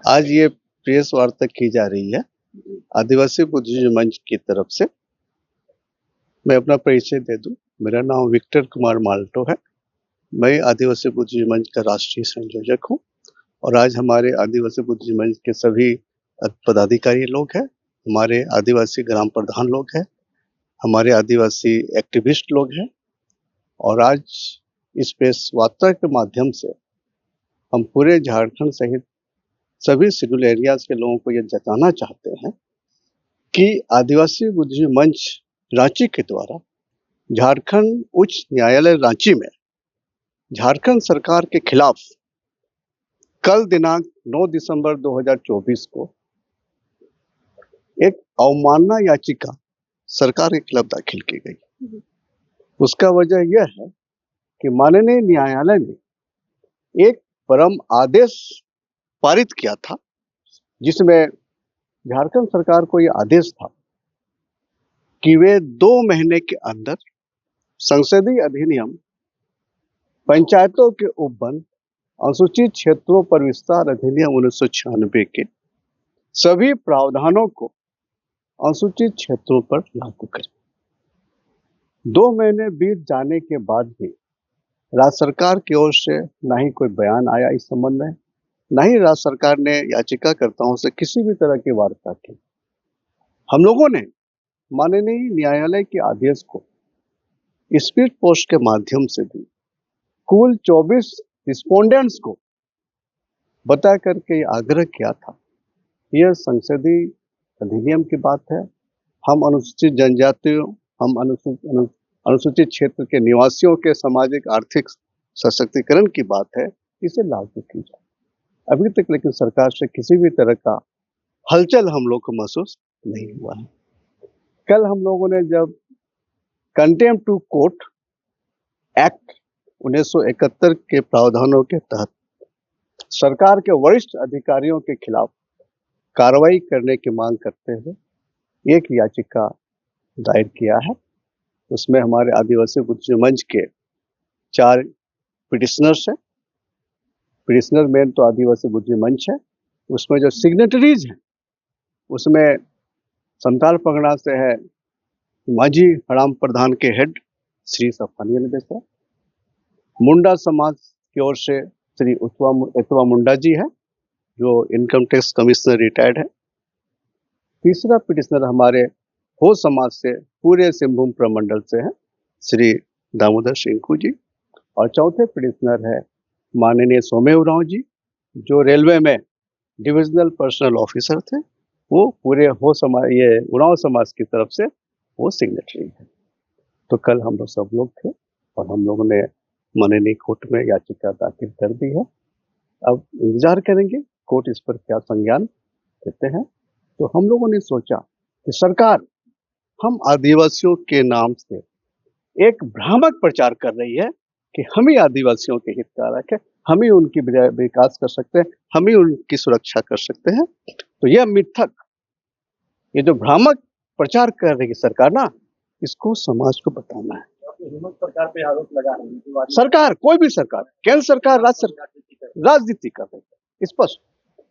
आज ये प्रेस वार्ता की जा रही है आदिवासी बुद्धिजीवी मंच की तरफ से। मैं अपना परिचय दे दूं। मेरा नाम विक्टर कुमार माल्टो है। मैं आदिवासी बुद्धिजीवी मंच का राष्ट्रीय संयोजक हूं और आज हमारे आदिवासी बुद्धिजीवी मंच के सभी पदाधिकारी लोग हैं, हमारे आदिवासी ग्राम प्रधान लोग हैं, हमारे आदिवासी एक्टिविस्ट लोग हैं और आज इस प्रेस वार्ता के माध्यम से हम पूरे झारखंड सहित सभी शेड्यूल एरियाज के लोगों को यह जताना चाहते हैं कि आदिवासी बुद्धिजीवी मंच रांची के द्वारा झारखंड उच्च न्यायालय रांची में झारखंड सरकार के खिलाफ कल दिनांक 9 दिसंबर 2024 को एक अवमानना याचिका सरकार के खिलाफ दाखिल की गई। उसका वजह यह है कि माननीय न्यायालय ने एक परम आदेश पारित किया था, जिसमें झारखंड सरकार को यह आदेश था कि वे 2 महीने के अंदर संसदीय अधिनियम पंचायतों के उपवन अनुसूचित क्षेत्रों पर विस्तार अधिनियम 1996 के सभी प्रावधानों को अनुसूचित क्षेत्रों पर लागू करें। 2 महीने बीत जाने के बाद भी राज्य सरकार की ओर से न ही कोई बयान आया इस संबंध में, न ही राज्य सरकार ने याचिकाकर्ताओं से किसी भी तरह की वार्ता की। हम लोगों ने माननीय न्यायालय के आदेश को स्पीड पोस्ट के माध्यम से भी कुल 24 रिस्पोंडेंट्स को बता करके आग्रह किया था, यह संसदीय अधिनियम की बात है। हम अनुसूचित जनजातियों, हम अनुसूचित क्षेत्र के निवासियों के सामाजिक आर्थिक सशक्तिकरण की बात है, इसे लागू की जाए। अभी तक लेकिन सरकार से किसी भी तरह का हलचल हम लोग को महसूस नहीं हुआ है। कल हम लोगों ने जब कंटेम्प्ट टू कोर्ट एक्ट 1971 के प्रावधानों के तहत सरकार के वरिष्ठ अधिकारियों के खिलाफ कार्रवाई करने की मांग करते हुए एक याचिका दायर किया है। उसमें हमारे आदिवासी बुद्धिजीवी मंच के 4 पिटिशनर्स हैं। पिटिशनर मेन तो आदिवासी बुद्धिजीवी मंच है। उसमें जो सिग्नेटरीज हैं उसमें संताल परगना से है माझी हड़ाम प्रधान के हेड श्री सफानी बेसरा, मुंडा समाज की ओर से श्री एतवा मुंडा जी है जो इनकम टैक्स कमिश्नर रिटायर्ड है। तीसरा पिटिशनर हमारे हो समाज से पूरे सिंहभूम प्रमंडल से है श्री दामोदर सिंह जी, और चौथे पिटिशनर है माननीय सोमेव उरांव जी जो रेलवे में डिविजनल पर्सनल ऑफिसर थे। वो पूरे हो समाज, ये उरांव समाज की तरफ से वो सिग्नेटरी है। तो कल हम लोग सब लोग थे और हम लोगों ने माननीय कोर्ट में याचिका दाखिल कर दी है। अब इंतजार करेंगे कोर्ट इस पर क्या संज्ञान देते हैं। तो हम लोगों ने सोचा कि सरकार हम आदिवासियों के नाम से एक भ्रामक प्रचार कर रही है कि हम ही आदिवासियों के हितधारक हैं, हम ही उनकी विकास कर सकते हैं, हम ही उनकी सुरक्षा कर सकते हैं। तो यह मिथक, ये जो भ्रामक प्रचार कर रही है सरकार ना, इसको समाज को बताना है। सरकार पे आरोप लगा रही है, सरकार कोई भी सरकार, केंद्र सरकार, राज्य सरकार राजनीति कर रही है। स्पष्ट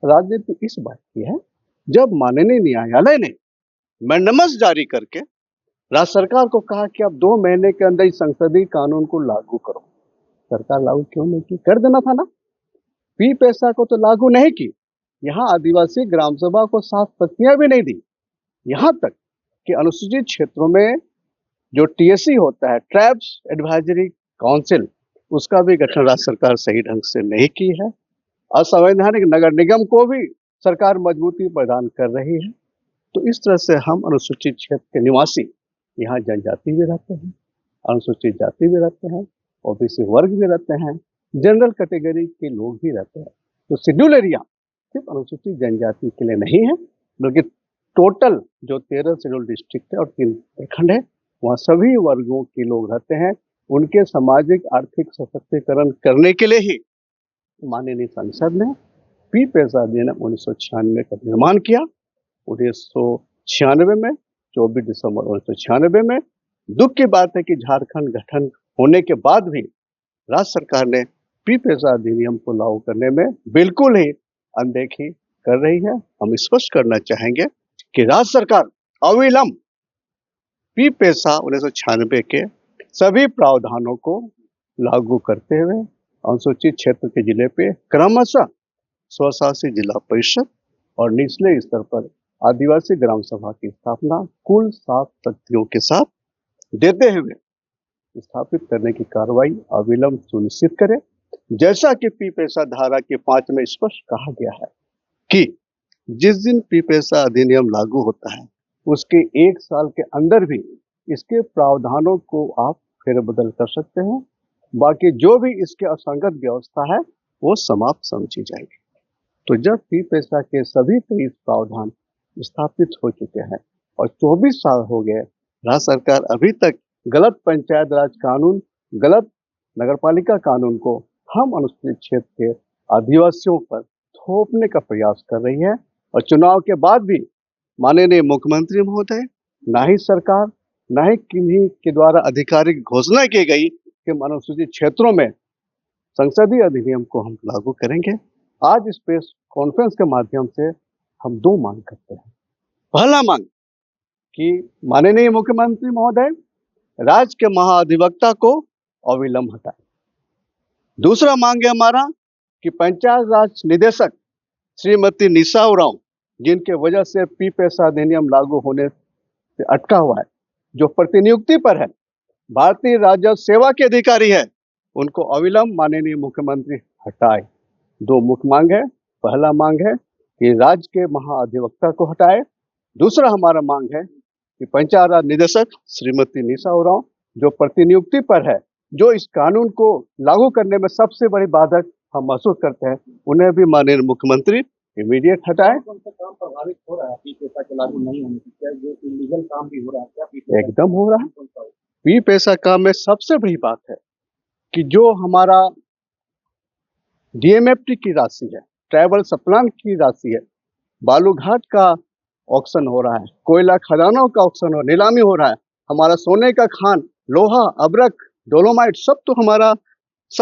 राजनीति इस बात की है, जब माननीय न्यायालय ने मैंडेमस जारी करके राज्य सरकार को कहा कि आप 2 महीने के अंदर इस संसदीय कानून को लागू करो, सरकार लागू क्यों नहीं की? कर देना था ना। पी पैसा को तो लागू नहीं की, यहाँ आदिवासी ग्राम सभा को 7 प्रतियां भी नहीं दी। यहाँ तक कि अनुसूचित क्षेत्रों में जो टीएससी होता है, ट्राइब्स एडवाइजरी काउंसिल, उसका भी गठन राज्य सरकार सही ढंग से नहीं की है। असंवैधानिक नगर निगम को भी सरकार मजबूती प्रदान कर रही है। तो इस तरह से हम अनुसूचित क्षेत्र के निवासी, यहाँ जनजाति भी रहते हैं, अनुसूचित जाति भी रहते हैं, ओबीसी वर्ग भी रहते हैं, जनरल कैटेगरी के लोग भी रहते हैं। तो शेड्यूल एरिया सिर्फ अनुसूचित जनजाति के लिए नहीं है, बल्कि टोटल जो 13 शेड्यूल डिस्ट्रिक्ट है और 3 प्रखंड है, वहाँ सभी वर्गों के लोग रहते हैं। उनके सामाजिक आर्थिक सशक्तिकरण करने के लिए ही माननीय संसद ने पी पैसा अधिनियम 1996 का निर्माण किया। 1996 में 24 दिसंबर 1996 में दुख की बात है कि झारखंड गठन होने के बाद भी राज्य सरकार ने पी पैसा अधिनियम को लागू करने में बिल्कुल ही अनदेखी कर रही है। हम स्पष्ट करना चाहेंगे कि राज्य सरकार अविलंब पी पैसा 1996 के सभी प्रावधानों को लागू करते हुए अनुसूचित क्षेत्र के जिले पे क्रमशः स्वशासी जिला परिषद और निचले स्तर पर आदिवासी ग्राम सभा की स्थापना कुल 7 शक्तियों के साथ देते हुए स्थापित करने की कार्रवाई अविलंब सुनिश्चित करें। जैसा कि पी पैसा धारा के 5 में स्पष्ट कहा गया है कि जिस दिन पी पैसा अधिनियम लागू होता है उसके 1 साल के अंदर भी इसके प्रावधानों को आप फेरबदल कर सकते हैं। बाकी जो भी इसके असंगत व्यवस्था है वो समाप्त समझी जाएगी। तो जब पी पैसा के सभी 23 प्रावधान स्थापित हो चुके हैं और 24 साल हो गए, राज्य सरकार अभी तक गलत पंचायत राज कानून, गलत नगरपालिका कानून को हम अनुसूचित क्षेत्र के आदिवासियों पर थोपने का प्रयास कर रही है। और चुनाव के बाद भी माननीय मुख्यमंत्री महोदय, ना ही सरकार, ना ही किन्हीं के द्वारा आधिकारिक घोषणा की गई कि अनुसूचित क्षेत्रों में संसदीय अधिनियम को हम लागू करेंगे। आज इस प्रेस कॉन्फ्रेंस के माध्यम से हम 2 मांग करते हैं। पहला मांग कि माननीय मुख्यमंत्री महोदय राज्य के महाअधिवक्ता को अविलंब हटाए। दूसरा मांग है हमारा कि पंचायत राज निदेशक श्रीमती निशा उरांव, जिनके वजह से पी पैसा अधिनियम लागू होने से अटका हुआ है, जो प्रतिनियुक्ति पर है, भारतीय राजस्व सेवा के अधिकारी है, उनको अविलंब माननीय मुख्यमंत्री हटाए। 2 मुख्य मांग है। पहला मांग है कि राज्य के महाअधिवक्ता को हटाए। दूसरा हमारा मांग है कि पंचायत राज निदेशक श्रीमती निशा उरांव, जो प्रतिनियुक्ति पर है, जो इस कानून को लागू करने में सबसे बड़ी बाधक हम महसूस करते हैं, उन्हें भी माननीय मुख्यमंत्री इमीडिएट हटाए। कौन सा काम प्रभावित हो रहा है पी पैसा के लागू नहीं होने से? क्या जो इलीगल काम भी हो रहा है क्या पी पैसा? एकदम हो रहा है। पी पैसा काम में सबसे बड़ी बात है कि जो हमारा डीएमएफटी की राशि है, ट्राइबल सप्लान की राशि है, बालूघाट का ऑक्शन हो रहा है, कोयला खदानों का ऑक्शन हो, नीलामी हो रहा है, हमारा सोने का खान, लोहा, अब्रक, डोलोमाइट सब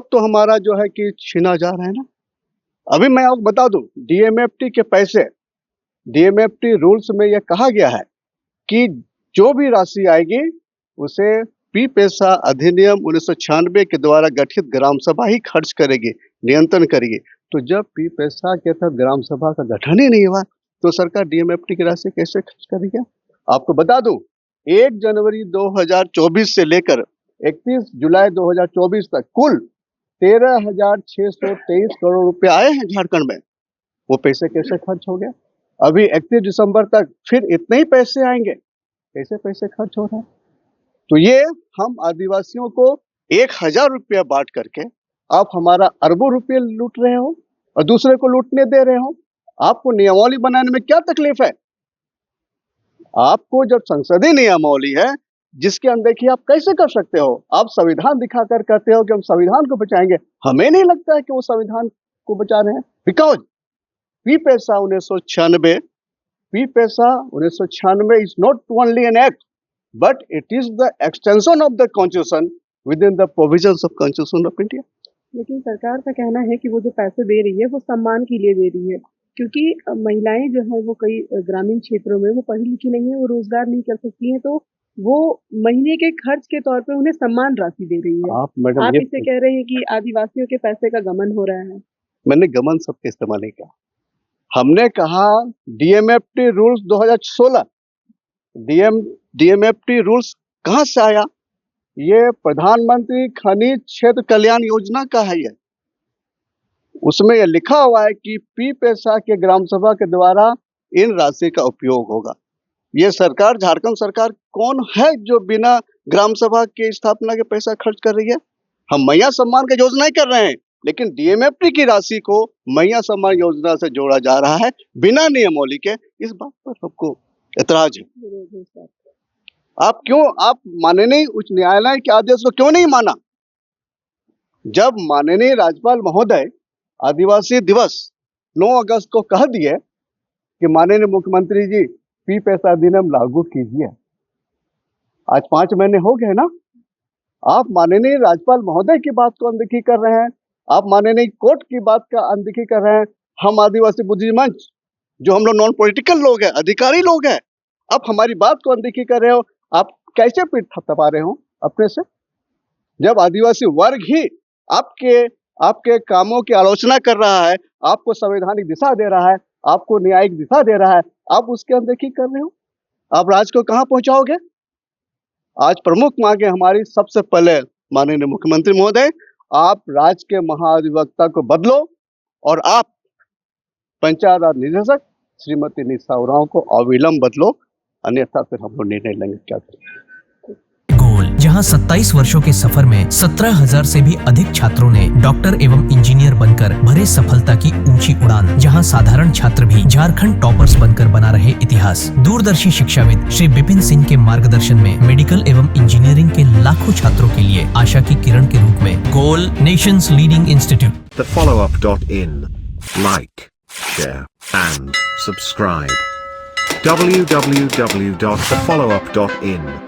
तो हमारा जो है कि छीना जा रहा है ना। अभी मैं आपको बता दूं, डीएमएफटी के पैसे, डीएमएफटी रूल्स में यह कहा गया है कि जो भी राशि आएगी उसे पी पैसा अधिनियम 1996 के द्वारा गठित ग्राम सभा ही खर्च करेगी, नियंत्रण करेगी। तो जब पी पैसा के तहत ग्राम सभा का गठन ही नहीं हुआ तो सरकार डीएमएफटी की राशि कैसे खर्च करेगी? आपको बता दूं, 1 जनवरी 2024 से लेकर 31 जुलाई 2024 तक कुल 13,623 करोड़ रुपए आए हैं झारखंड में। वो पैसे कैसे खर्च हो गए? अभी 31 दिसंबर तक फिर इतने ही पैसे आएंगे, कैसे पैसे खर्च हो रहे हैं? तो ये हम आदिवासियों को 1,000 रुपया बांट करके आप हमारा अरबों रुपये लूट रहे हो और दूसरे को लूटने दे रहे हो। आपको नियमावली बनाने में क्या तकलीफ है? आपको जब संसदीय नियमावली है जिसके अनदेखी आप कैसे कर सकते हो? आप संविधान दिखाकर कहते हो कि हम संविधान को बचाएंगे। हमें नहीं लगता है कि वो संविधान को बचा रहे हैं। बिकॉज पी पैसा 1996 is not only an act, but it is the extension of the constitution within the provisions of Constitution of India. लेकिन सरकार का कहना है कि वो जो पैसे दे रही है वो सम्मान के लिए दे रही है, क्योंकि महिलाएं जो है वो कई ग्रामीण क्षेत्रों में वो पढ़ी लिखी नहीं है, वो रोजगार नहीं कर सकती हैं, तो वो महीने के खर्च के तौर पे उन्हें सम्मान राशि दे रही है। आप इसे कह रहे हैं कि आदिवासियों के पैसे का गमन हो रहा है। मैंने गमन शब्द का इस्तेमाल नहीं किया। हमने कहा डीएमएफटी रूल्स 2016, डीएमएफटी रूल्स कहां से आया? ये प्रधानमंत्री खनिज क्षेत्र कल्याण योजना का है। ये उसमें यह लिखा हुआ है कि पी पैसा के ग्राम सभा के द्वारा इन राशि का उपयोग होगा। ये सरकार, झारखंड सरकार कौन है जो बिना ग्राम सभा के स्थापना के पैसा खर्च कर रही है? हम मैया सम्मान की योजना ही कर रहे हैं, लेकिन डीएमएफटी की राशि को मैया सम्मान योजना से जोड़ा जा रहा है बिना नियमावली के। इस बात पर सबको ऐतराज है। आप माननीय उच्च न्यायालय के आदेश को क्यों नहीं माना? जब माननीय राज्यपाल महोदय आदिवासी दिवस 9 अगस्त को कह दिए कि माननीय मुख्यमंत्री जी पी पैसा अधिनियम लागू कीजिए, आज 5 महीने हो गए ना। आप माननीय राज्यपाल महोदय की बात को अनदेखी कर रहे हैं, आप माननीय कोर्ट की बात का अनदेखी कर रहे हैं। हम आदिवासी बुद्धि मंच जो हम लोग नॉन पॉलिटिकल लोग हैं, अधिकारी लोग हैं, आप हमारी बात को अनदेखी कर रहे हो। आप कैसे पीठ थपथपा रहे हो अपने से, जब आदिवासी वर्ग ही आपके कामों की आलोचना कर रहा है, आपको संवैधानिक दिशा दे रहा है, आपको न्यायिक दिशा दे रहा है, आप उसकी अनदेखी कर रहे हो। आप राज्य को कहां पहुंचाओगे? आज प्रमुख मांगे हमारी, सबसे पहले माननीय मुख्यमंत्री महोदय, आप राज्य के महाधिवक्ता को बदलो और आप पंचायत राज निदेशक श्रीमती निशा उरांव को अविलंब बदलो, अन्यथा फिर हम लोग निर्णय लेंगे क्या करें। गोल, जहां 27 वर्षों के सफर में 17,000 से भी अधिक छात्रों ने डॉक्टर एवं इंजीनियर बनकर भरे सफलता की ऊंची उड़ान, जहां साधारण छात्र भी झारखंड टॉपर्स बनकर बना रहे इतिहास। दूरदर्शी शिक्षाविद श्री विपिन सिंह के मार्गदर्शन में मेडिकल एवं इंजीनियरिंग के लाखों छात्रों के लिए आशा की किरण के रूप में गोल, nation's leading institute. thefollowup.in. Like, share and subscribe. www.thefollowup.in